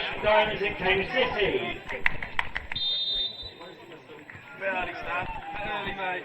Rushden Diamonds in Cambridge City. Early, Stan. Early, mate.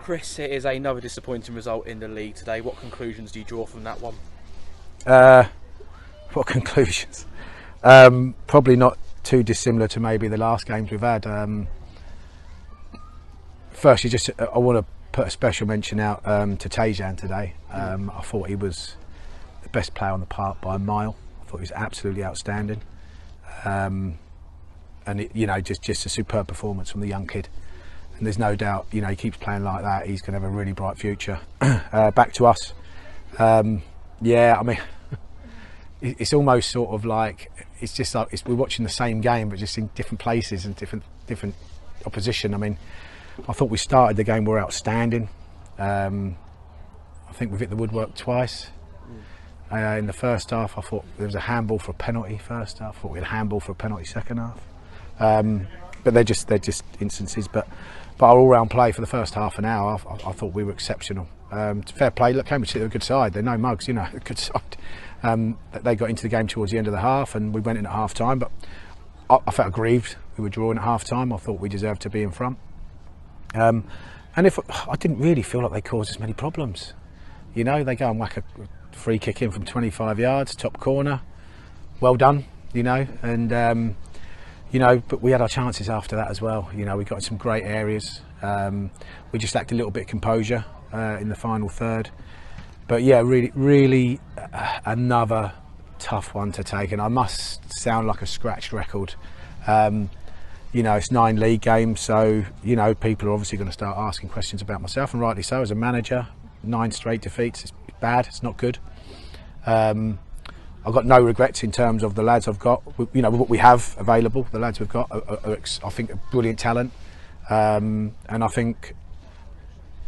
Chris, it is another disappointing result in the league today. What conclusions do you draw from that one? What conclusions? Probably not too dissimilar to maybe the last games we've had. Firstly, I want to put a special mention out to Tajan today. I thought he was the best player on the park by a mile. I thought he was absolutely outstanding, and just a superb performance from the young kid. And there's no doubt, he keeps playing like that, he's going to have a really bright future. Back to us. Yeah, I mean, it's almost sort of like, it's just like we're watching the same game, but just in different places and different opposition. I mean, I thought we started the game, we were outstanding. I think we've hit the woodwork twice. In the first half, I thought there was a handball for a penalty first half. I thought we had a handball for a penalty second half. But they're just instances. But our all-round play for the first half an hour, I thought we were exceptional. Fair play. Look, Cambridge City are a good side. They're no mugs, a good side. They got into the game towards the end of the half, and we went in at half time. But I felt aggrieved. We were drawing at half time. I thought we deserved to be in front. And if I didn't really feel like they caused us many problems. They go and whack a free kick in from 25 yards, top corner. Well done, and. But we had our chances after that as well. We got in some great areas. We just lacked a little bit of composure in the final third. But yeah, really another tough one to take. And I must sound like a scratched record You know, it's 9 league games, so you know people are obviously going to start asking questions about myself, and rightly so. As a manager, 9 straight defeats, it's bad, it's not good. I've got no regrets in terms of the lads I've got. You know, what we have available, the lads we've got are I think, a brilliant talent, and I think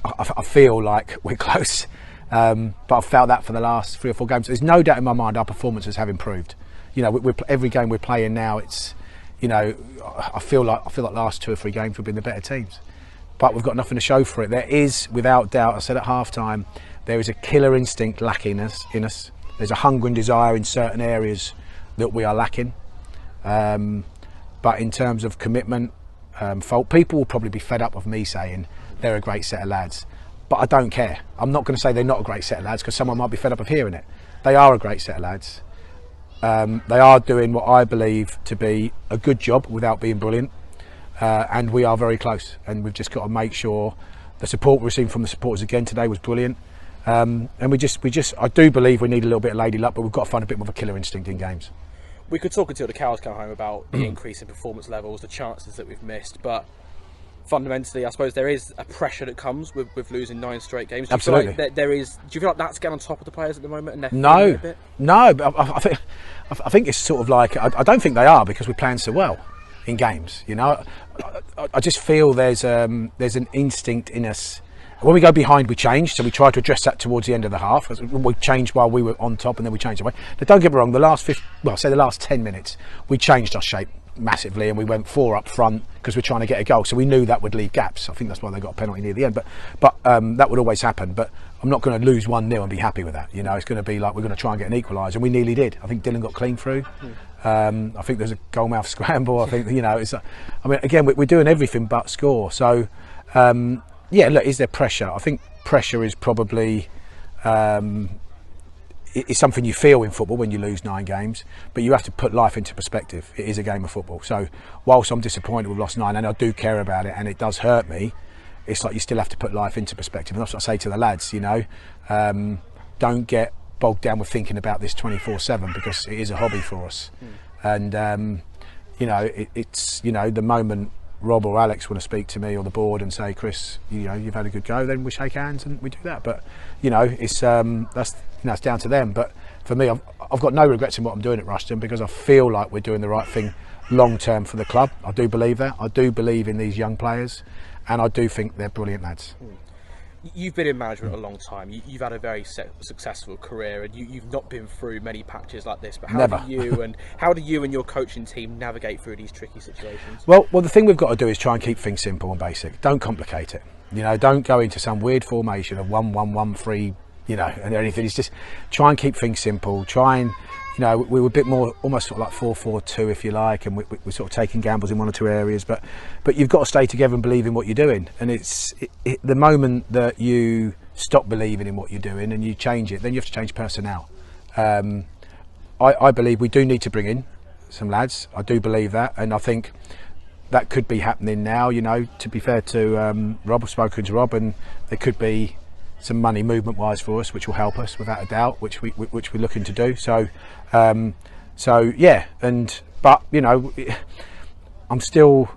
I feel like we're close. But I've felt that for the last 3 or 4 games. There's no doubt in my mind our performances have improved. You know, every game we're playing now, it's, you know, I feel like last 2 or 3 games we've been the better teams, but we've got nothing to show for it. There is, without doubt, I said at half time, there is a killer instinct lacking in us. There's a hunger and desire in certain areas that we are lacking. But in terms of commitment, people will probably be fed up of me saying they're a great set of lads, but I don't care. I'm not going to say they're not a great set of lads because someone might be fed up of hearing it. They are a great set of lads. They are doing what I believe to be a good job without being brilliant, and we are very close, and we've just got to make sure the support we received from the supporters again today was brilliant, and we just I do believe we need a little bit of lady luck, but we've got to find a bit more of a killer instinct in games. We could talk until the cows come home about the increase in performance levels, the chances that we've missed, but fundamentally, I suppose there is a pressure that comes with losing 9 straight games. Do you Absolutely. feel like there is? Do you feel like that's getting on top of the players at the moment? And they're No, a bit? no. But I think it's sort of like, I don't think they are, because we're playing so well in games. You know, I just feel there's an instinct in us. When we go behind, we change, so we try to address that towards the end of the half. We changed while we were on top, and then we changed away. Now, don't get me wrong, the last 10 minutes, we changed our shape massively, and we went 4 up front because we're trying to get a goal, so we knew that would leave gaps. I think that's why they got a penalty near the end, but that would always happen. But I'm not going to lose 1-0 and be happy with that. You know, it's going to be like we're going to try and get an equaliser, and we nearly did. I think Dylan got clean through. I think there's a goalmouth scramble. I think, you know, I mean, again, we're doing everything but score. So yeah, look, is there pressure? I think pressure is probably it's something you feel in football when you lose 9 games, but you have to put life into perspective. It is a game of football. So whilst I'm disappointed we've lost 9, and I do care about it, and it does hurt me, it's like you still have to put life into perspective. And that's what I say to the lads, you know, don't get bogged down with thinking about this 24/7, because it is a hobby for us. And you know, it's, you know, the moment Rob or Alex want to speak to me or the board and say, Chris, you know, you've had a good go, then we shake hands and we do that. But you know, it's that's, you know, it's down to them. But for me, I've got no regrets in what I'm doing at Rushden, because I feel like we're doing the right thing long term for the club. I do believe that. I do believe in these young players, and I do think they're brilliant lads. You've been in management a long time. You've had a very successful career, and you've not been through many patches like this. But how do you and your coaching team navigate through these tricky situations? Well, the thing we've got to do is try and keep things simple and basic. Don't complicate it. You know, don't go into some weird formation of 1-1-1-3. You know, and anything. It's just try and keep things simple. Try and, you know, we were a bit more almost sort of like 4-4-2, if you like, and we're sort of taking gambles in 1 or 2 areas. But you've got to stay together and believe in what you're doing. And it's the moment that you stop believing in what you're doing and you change it, then you have to change personnel. I believe we do need to bring in some lads. I do believe that, and I think that could be happening now. You know, to be fair to Rob, I've spoken to Rob, and there could be some money movement wise for us, which will help us without a doubt, which we're looking to do. So yeah, but you know, I'm still,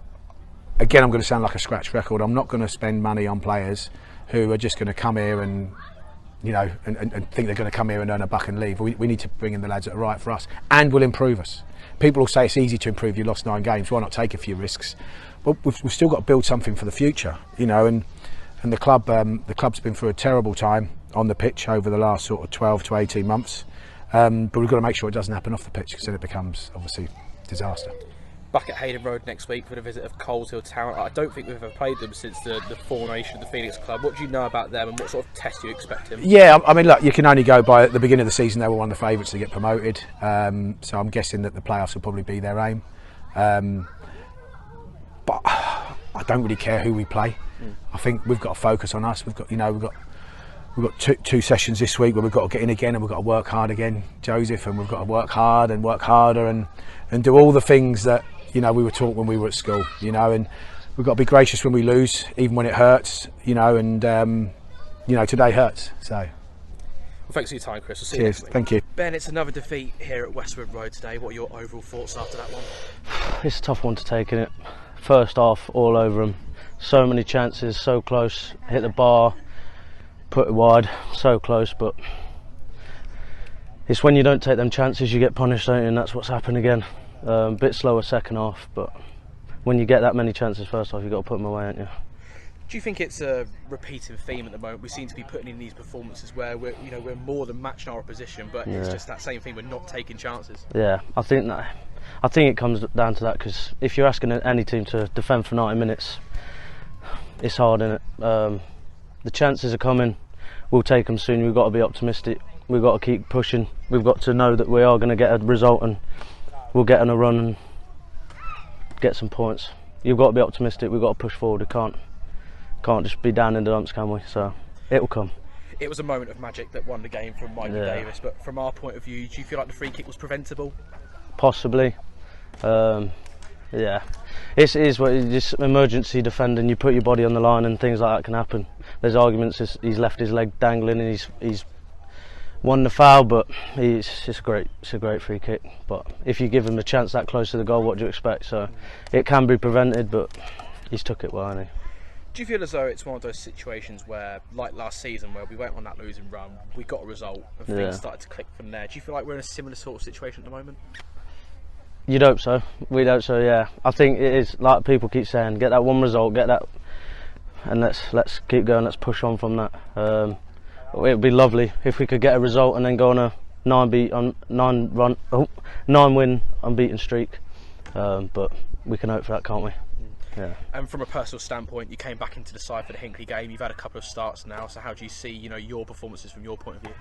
again, I'm going to sound like a scratch record. I'm not going to spend money on players who are just going to come here and, you know, and think they're going to come here and earn a buck and leave. We need to bring in the lads that are right for us and will improve us. People will say it's easy to improve. You lost 9 games. Why not take a few risks? But we've still got to build something for the future, you know. And the club's been through a terrible time on the pitch over the last sort of 12 to 18 months. But we've got to make sure it doesn't happen off the pitch, because then it becomes obviously disaster. Back at Hayden Road next week for the visit of Coleshill Town. I don't think we've ever played them since the formation of the Phoenix Club. What do you know about them, and what sort of test do you expect him? Yeah, I mean, look, you can only go by at the beginning of the season. They were one of the favourites to get promoted, so I'm guessing that the playoffs will probably be their aim. But I don't really care who we play. I think we've got to focus on us. We've got two sessions this week where we've got to get in again, and we've got to work hard again, Joseph, and we've got to work hard and work harder and do all the things that, you know, we were taught when we were at school, you know, and we've got to be gracious when we lose, even when it hurts, you know, and you know, today hurts. So well, thanks for your time, Chris. We'll see you next week. Thank you. Ben, it's another defeat here at Westwood Road today. What are your overall thoughts after that one? It's a tough one to take, innit? First half, all over them. So many chances, so close. Hit the bar, put it wide, so close. But it's when you don't take them chances you get punished, don't you? And that's what's happened again. A bit slower second half, but when you get that many chances first half, you've got to put them away, haven't you? Do you think it's a repeating theme at the moment? We seem to be putting in these performances where we're more than matching our opposition, but it's just that same thing. We're not taking chances. Yeah, I think it comes down to that, because if you're asking any team to defend for 90 minutes, it's hard, innit? The chances are coming. We'll take them soon. We've got to be optimistic. We've got to keep pushing. We've got to know that we are going to get a result, and we'll get on a run and get some points. You've got to be optimistic. We've got to push forward. We can't just be down in the dumps, can we? So it will come. It was a moment of magic that won the game from Michael Davis, but from our point of view, do you feel like the free kick was preventable? Possibly. Yeah, it is what it is. Emergency defending, you put your body on the line and things like that can happen. There's arguments he's left his leg dangling and he's won the foul, but it's a great free kick. But if you give him a chance that close to the goal, what do you expect? So it can be prevented, but he's took it well, hasn't he? Do you feel as though it's one of those situations where, like last season, where we went on that losing run, we got a result and things started to click from there? Do you feel like we're in a similar sort of situation at the moment? You'd hope so. We'd hope so, yeah. I think it is, like people keep saying, get that one result, get that, and let's keep going, let's push on from that. It would be lovely if we could get a result and then go on a 9-win unbeaten streak. But we can hope for that, can't we? Yeah. And from a personal standpoint, you came back into the side for the Hinckley game. You've had a couple of starts now, so how do you see, your performances from your point of view?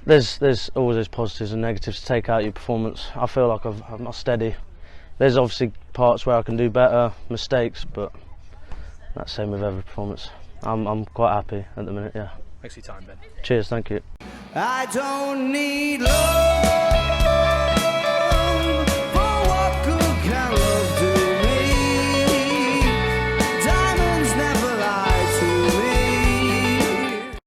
There's always positives and negatives to take out your performance. I feel like I'm not steady. There's obviously parts where I can do better, mistakes, but that's the same with every performance. I'm quite happy at the minute, yeah. Thanks for your time, Ben. Cheers, thank you. I don't need love.